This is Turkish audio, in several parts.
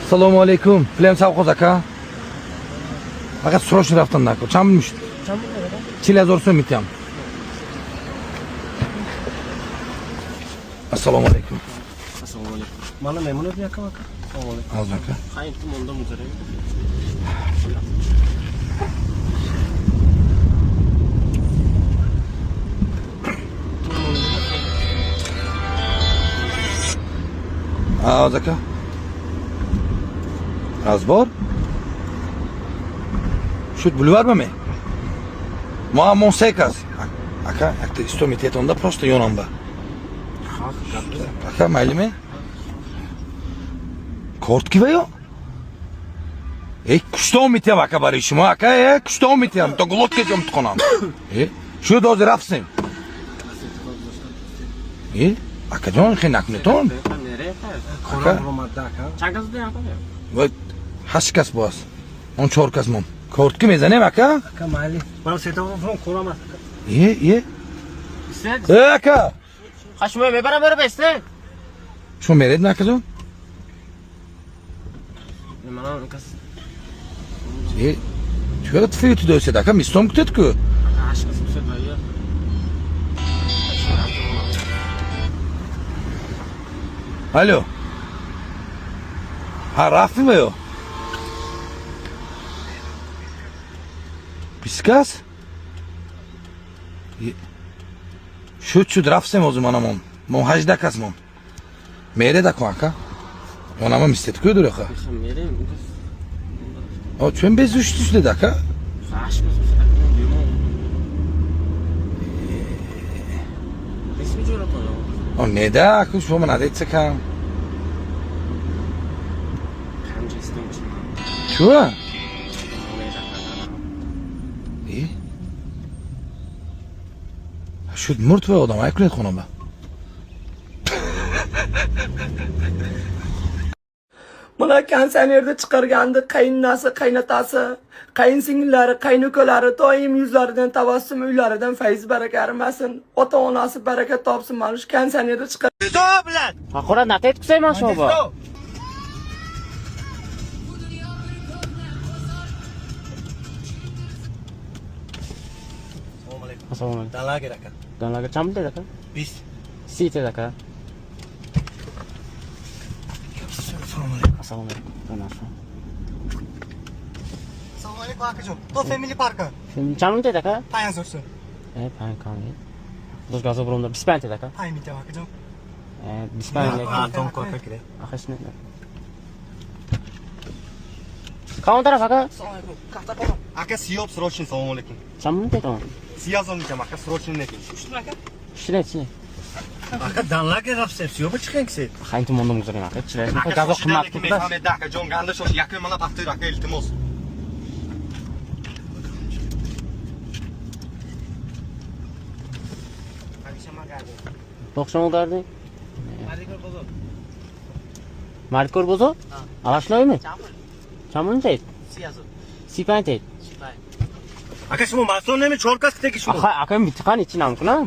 Assalomu alaykum. Film savqoz aka. Faqat срочно raftan nako. Chammish. Chilazor so'm etam. Assalomu alaykum. Assalomu alaykum. Mana memnun bir aka aka. Assalomu alaykum. Hozir aka. Qayerda onda muzara? Hozir aka. Azbor. Şut bulvarmı? Muammo sekas. Aka, akta istomitet onda просто yonamba. Aka maylimi? Kort gibi yo. Kuchta umityam aka barishim aka, kuchta umityam. To glotga jom tqonam. Shu dozi rafsim. Aka jon xinakni ton. Qora romadda aka. Chagazda aka. Va hashkas bos. On chorkas mom. Kort kim ezanem aka? Aka mayli. Mana setavom from qo'ramas. Aka. Hashmoy me beraber beste. Shu meredmi aka jon? Mana ukas. Чего ты фейт досе aka mistom kutetku. Ashkas usadaya. Alo. Ha Rafi mi o? Piskas? Şu drafsem o zaman amon. Mon hajda kasmon. Mere da kanka. Ona mı istedik ödür aka? Mere. O çön bez düştü de aka. Ashkas usadaya demo. Resmi jo'ratan. O ne da aka şu bana adetse kan. Şu? Şu murt ve odam ayaklayet konuma. Mana kanserlarda chiqargandi qaynonasi, qaynotasi, qaynsingillari, qaynukalari doim yuzlaridan tabassum, uylaridan fayz baraka arimasin. Ota-onasi baraka topsin. Mana shu kanserlarda chiqar. Stop lan. Haqora natet kusayman shoba. Assalomu alaykum. Danlager aka. Danlarga chamda aka. Biz. Site aka. Assalomu alaykum. Assalomu alaykum. Assalomu alaykum akajon. To Family Park. Sen chamda aka? Payan so'rsin. Payan qani. Biz gazobromda bispant aka. Payan mitam akajon. Bispant. Tom korka kerak. Axashni. Qayon taraf aka? Assalomu alaykum. Qahta qo'ying. Aka siyop srochin. Assalomu alaykum. Chamda aka. Siyazon mitam aka srochin lekin. Shushmi aka? Shilay. Aka danlager rapsep siyop chiqingsi. Qayn tomonda muzarang aka. Shilay. Gazo qimmat turibdi. Muhammad akajon ganda shosh yakun mana taqdir aka iltimos. To'xshamo gardi. Markor bozo? Alashnoymi? Chamunday. Siyazon. Sipantay. Aka shimo masonemi chorkaskdagi shimo. Aka mitqan ichinam kunam.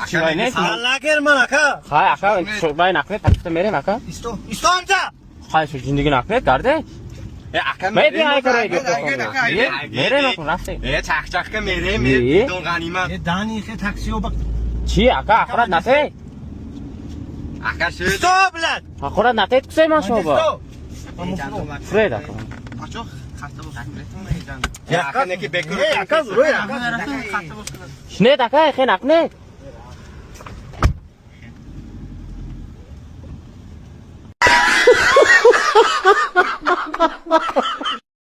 Shilay. Danlager man aka. Aka sho'bay naqlet takta merem aka. İstonca. Shu jindagi naqlet gardi. Aka Maybe ay karay merem kun rafte. Chaqchaqqa merem don g'animat. Dani xe taksiyo bak. Chi aka axrat nate. Aka shu. Stop lan. Axrat nate kusayman shoba. Fred aka. Achoq xasta bo'lsin. Ya aka neki bekor. Aka zo'roy aka. Shnet aka xe naqne.